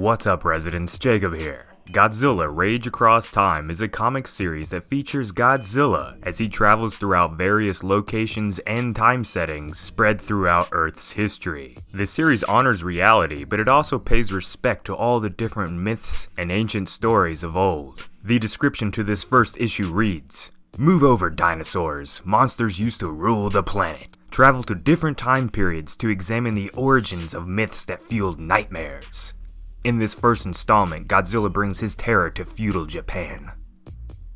What's up, residents? Jacob here. Godzilla Rage Across Time is a comic series that features Godzilla as he travels throughout various locations and time settings spread throughout Earth's history. The series honors reality, but it also pays respect to all the different myths and ancient stories of old. The description to this first issue reads, "Move over, dinosaurs. Monsters used to rule the planet. Travel to different time periods to examine the origins of myths that fueled nightmares." In this first installment, Godzilla brings his terror to Feudal Japan.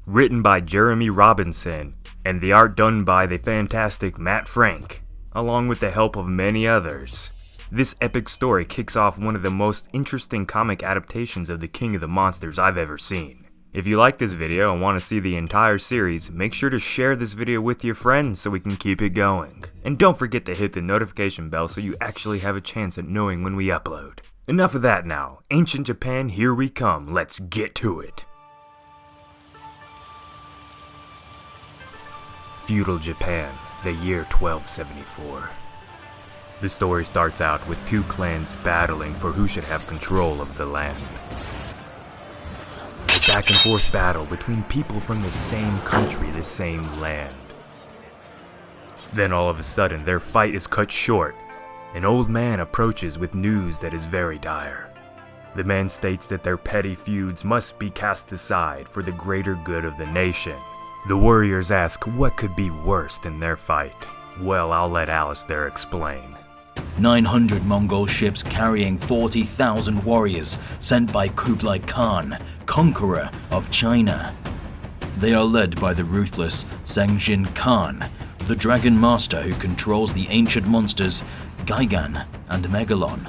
Written by Jeremy Robinson, and the art done by the fantastic Matt Frank, along with the help of many others. This epic story kicks off one of the most interesting comic adaptations of the King of the Monsters I've ever seen. If you like this video and want to see the entire series, make sure to share this video with your friends so we can keep it going. And don't forget to hit the notification bell so you actually have a chance at knowing when we upload. Enough of that now. Ancient Japan, here we come. Let's get to it. Feudal Japan, the year 1274. The story starts out with two clans battling for who should have control of the land. A back and forth battle between people from the same country, the same land. Then all of a sudden, their fight is cut short. An old man approaches with news that is very dire. The man states that their petty feuds must be cast aside for the greater good of the nation. The warriors ask what could be worse than their fight. Well, I'll let Alistair explain. 900 Mongol ships carrying 40,000 warriors sent by Kublai Khan, conqueror of China. They are led by the ruthless Sengjin Khan, the dragon master who controls the ancient monsters Gigan and Megalon.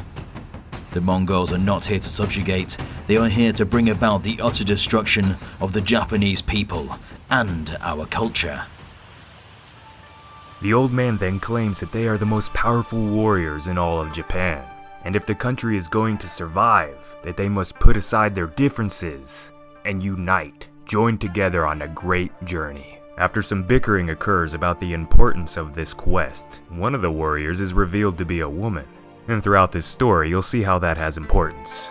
The Mongols are not here to subjugate, they are here to bring about the utter destruction of the Japanese people and our culture. The old man then claims that they are the most powerful warriors in all of Japan, and if the country is going to survive, that they must put aside their differences and unite, join together on a great journey. After some bickering occurs about the importance of this quest, one of the warriors is revealed to be a woman, and throughout this story you'll see how that has importance.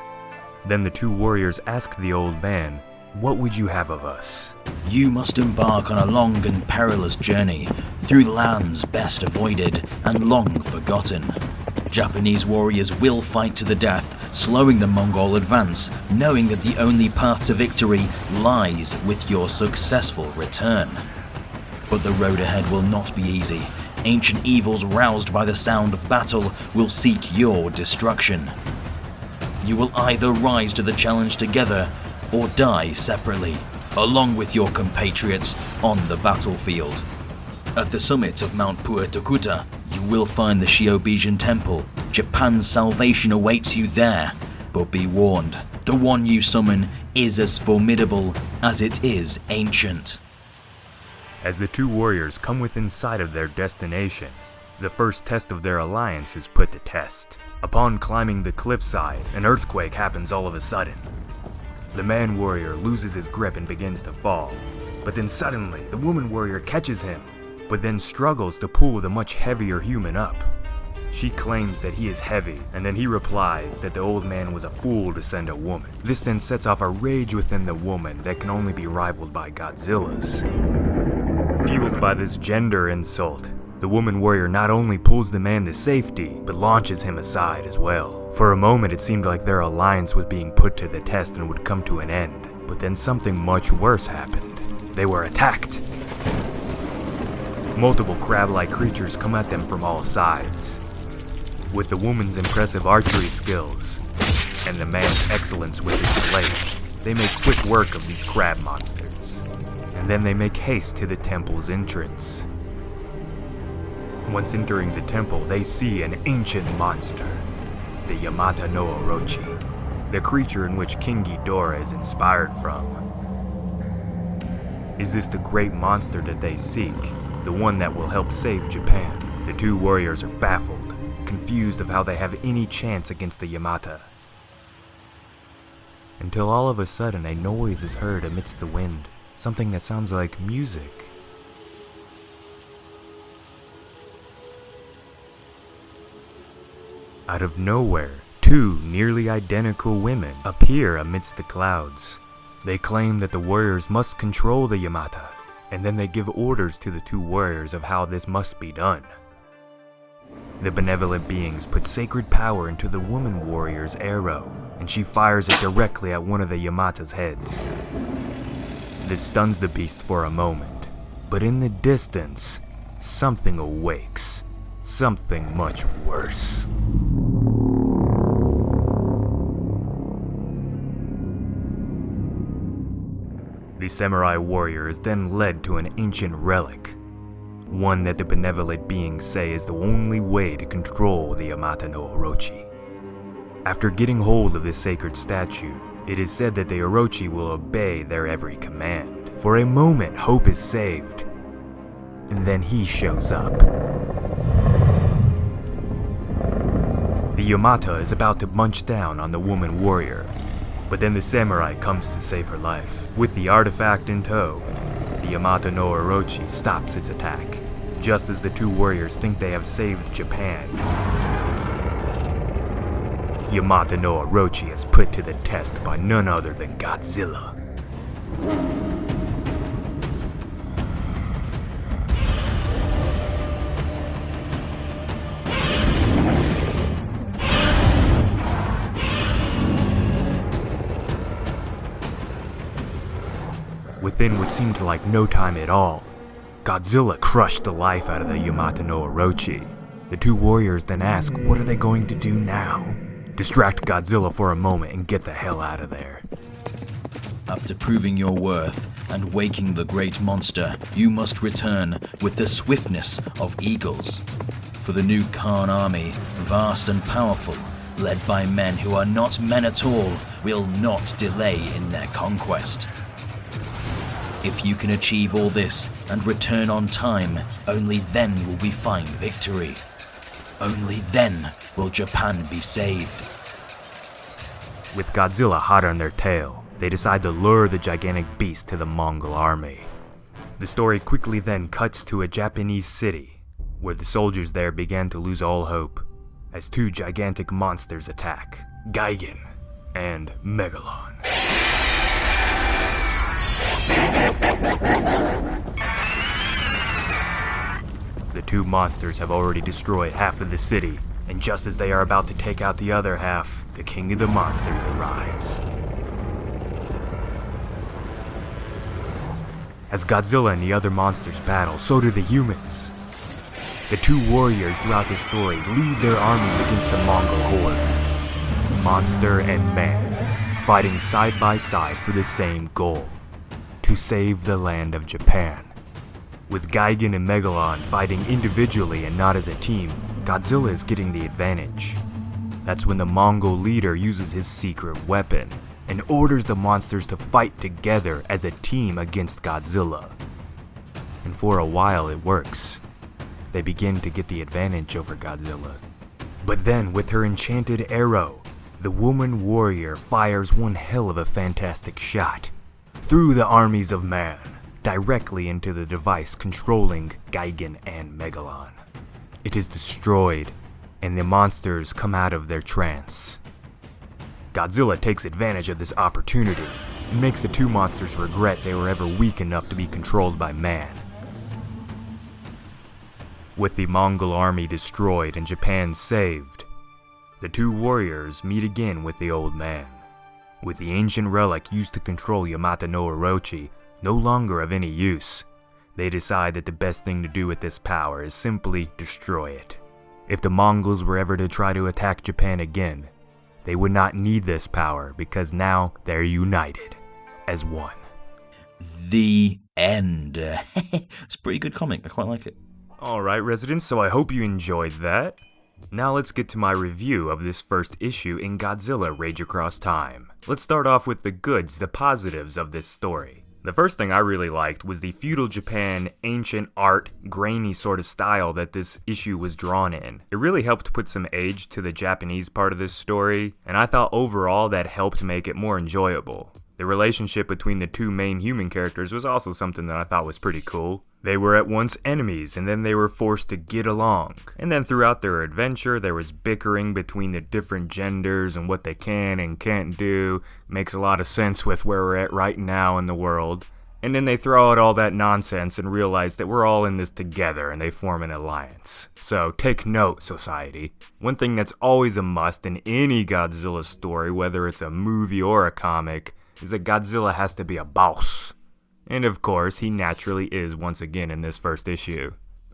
Then the two warriors ask the old man, "What would you have of us?" You must embark on a long and perilous journey through lands best avoided and long forgotten. Japanese warriors will fight to the death, slowing the Mongol advance, knowing that the only path to victory lies with your successful return. But the road ahead will not be easy. Ancient evils roused by the sound of battle will seek your destruction. You will either rise to the challenge together or die separately, along with your compatriots on the battlefield. At the summit of Mount Puertokuta, you will find the Shiobijan Temple. Japan's salvation awaits you there, but be warned, the one you summon is as formidable as it is ancient. As the two warriors come within sight of their destination, the first test of their alliance is put to test. Upon climbing the cliffside, an earthquake happens all of a sudden. The man warrior loses his grip and begins to fall, but then suddenly the woman warrior catches him, but then struggles to pull the much heavier human up. She claims that he is heavy, and then he replies that the old man was a fool to send a woman. This then sets off a rage within the woman that can only be rivaled by Godzilla's. Fueled by this gender insult, the woman warrior not only pulls the man to safety, but launches him aside as well. For a moment it seemed like their alliance was being put to the test and would come to an end, but then something much worse happened. They were attacked. Multiple crab-like creatures come at them from all sides. With the woman's impressive archery skills, and the man's excellence with his blade, they make quick work of these crab monsters. And then they make haste to the temple's entrance. Once entering the temple, they see an ancient monster, the Yamata no Orochi, the creature in which King Ghidorah is inspired from. Is this the great monster that they seek, the one that will help save Japan? The two warriors are baffled, confused of how they have any chance against the Yamata. Until all of a sudden a noise is heard amidst the wind. Something that sounds like music. Out of nowhere, two nearly identical women appear amidst the clouds. They claim that the warriors must control the Yamata, and then they give orders to the two warriors of how this must be done. The benevolent beings put sacred power into the woman warrior's arrow, and she fires it directly at one of the Yamata's heads. This stuns the beast for a moment, but in the distance, something awakes. Something much worse. The samurai warrior is then led to an ancient relic, one that the benevolent beings say is the only way to control the Yamata no Orochi. After getting hold of this sacred statue, it is said that the Orochi will obey their every command. For a moment, hope is saved, and then he shows up. The Yamata is about to munch down on the woman warrior, but then the samurai comes to save her life. With the artifact in tow, the Yamata no Orochi stops its attack, just as the two warriors think they have saved Japan. Yamata no Orochi is put to the test by none other than Godzilla. Within what seemed like no time at all, Godzilla crushed the life out of the Yamata no Orochi. The two warriors then ask, what are they going to do now? Distract Godzilla for a moment and get the hell out of there. After proving your worth and waking the great monster, you must return with the swiftness of eagles. For the new Khan army, vast and powerful, led by men who are not men at all, will not delay in their conquest. If you can achieve all this and return on time, only then will we find victory. Only then will Japan be saved. With Godzilla hot on their tail, they decide to lure the gigantic beast to the Mongol army. The story quickly then cuts to a Japanese city, where the soldiers there began to lose all hope, as two gigantic monsters attack, Gigan and Megalon. The two monsters have already destroyed half of the city, and just as they are about to take out the other half, the king of the monsters arrives. As Godzilla and the other monsters battle, so do the humans. The two warriors throughout this story lead their armies against the Mongol horde. Monster and man, fighting side by side for the same goal: to save the land of Japan. With Gigan and Megalon fighting individually and not as a team, Godzilla is getting the advantage. That's when the Mongol leader uses his secret weapon and orders the monsters to fight together as a team against Godzilla. And for a while it works. They begin to get the advantage over Godzilla. But then, with her enchanted arrow, the woman warrior fires one hell of a fantastic shot through the armies of man, directly into the device controlling Gigan and Megalon. It is destroyed, and the monsters come out of their trance. Godzilla takes advantage of this opportunity and makes the two monsters regret they were ever weak enough to be controlled by man. With the Mongol army destroyed and Japan saved, the two warriors meet again with the old man. With the ancient relic used to control Yamata no Orochi no longer of any use, they decide that the best thing to do with this power is simply destroy it. If the Mongols were ever to try to attack Japan again, they would not need this power because now they're united as one. The end. It's a pretty good comic, I quite like it. Alright residents, so I hope you enjoyed that. Now let's get to my review of this first issue in Godzilla Rage Across Time. Let's start off with the goods, the positives of this story. The first thing I really liked was the Feudal Japan, ancient art, grainy sort of style that this issue was drawn in. It really helped put some age to the Japanese part of this story, and I thought overall that helped make it more enjoyable. The relationship between the two main human characters was also something that I thought was pretty cool. They were at once enemies, and then they were forced to get along. And then throughout their adventure, there was bickering between the different genders and what they can and can't do. Makes a lot of sense with where we're at right now in the world. And then they throw out all that nonsense and realize that we're all in this together, and they form an alliance. So take note, society. One thing that's always a must in any Godzilla story, whether it's a movie or a comic, is that Godzilla has to be a boss. And of course, he naturally is once again in this first issue.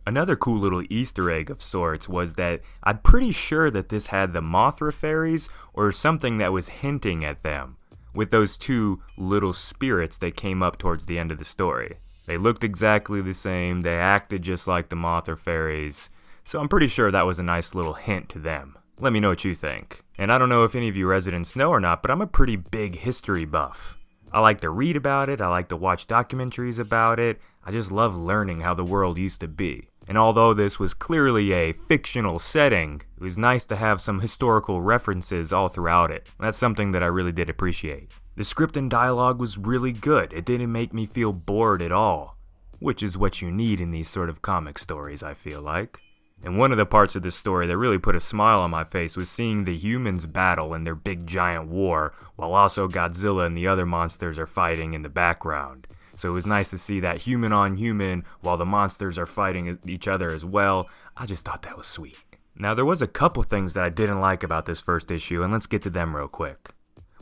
Another cool little Easter egg of sorts was that I'm pretty sure that this had the Mothra fairies or something that was hinting at them, with those two little spirits that came up towards the end of the story. They looked exactly the same, they acted just like the Mothra fairies, so I'm pretty sure that was a nice little hint to them. Let me know what you think. And I don't know if any of you residents know or not, but I'm a pretty big history buff. I like to read about it, I like to watch documentaries about it, I just love learning how the world used to be. And although this was clearly a fictional setting, it was nice to have some historical references all throughout it. That's something that I really did appreciate. The script and dialogue was really good, it didn't make me feel bored at all. Which is what you need in these sort of comic stories, I feel like. And one of the parts of this story that really put a smile on my face was seeing the humans battle in their big giant war, while also Godzilla and the other monsters are fighting in the background. So it was nice to see that human on human while the monsters are fighting each other as well. I just thought that was sweet. Now there was a couple things that I didn't like about this first issue, and let's get to them real quick.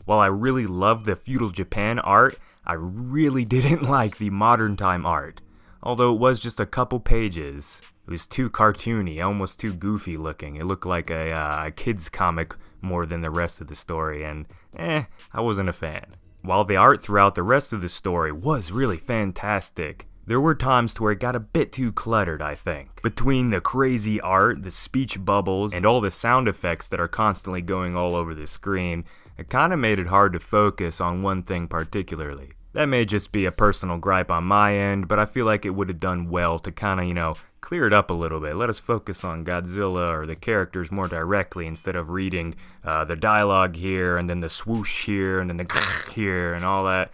While I really loved the Feudal Japan art, I really didn't like the modern time art. Although it was just a couple pages, it was too cartoony, almost too goofy looking. It looked like a kid's comic more than the rest of the story, and I wasn't a fan. While the art throughout the rest of the story was really fantastic, there were times to where it got a bit too cluttered, I think. Between the crazy art, the speech bubbles, and all the sound effects that are constantly going all over the screen, it kinda made it hard to focus on one thing particularly. That may just be a personal gripe on my end, but I feel like it would have done well to kinda, clear it up a little bit. Let us focus on Godzilla or the characters more directly instead of reading the dialogue here and then the swoosh here and then the here and all that.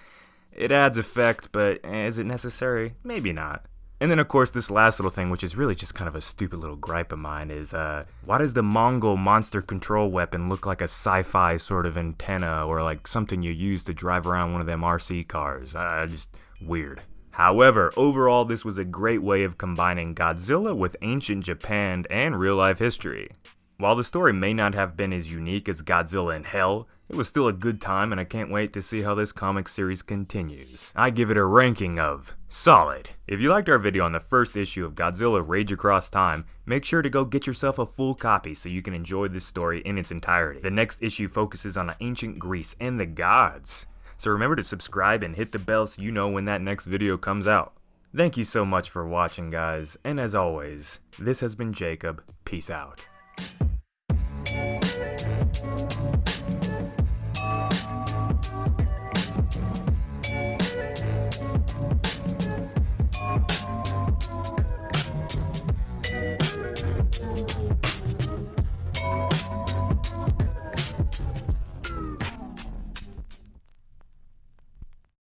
It adds effect, but is it necessary? Maybe not. And then of course this last little thing, which is really just kind of a stupid little gripe of mine, is why does the Mongol monster control weapon look like a sci-fi sort of antenna or like something you use to drive around one of them RC cars? Just weird. However, overall this was a great way of combining Godzilla with ancient Japan and real-life history. While the story may not have been as unique as Godzilla in Hell, it was still a good time and I can't wait to see how this comic series continues. I give it a ranking of solid. If you liked our video on the first issue of Godzilla Rage Across Time, make sure to go get yourself a full copy so you can enjoy this story in its entirety. The next issue focuses on ancient Greece and the gods. So remember to subscribe and hit the bell so you know when that next video comes out. Thank you so much for watching, guys, and as always, this has been Jacob. Peace out.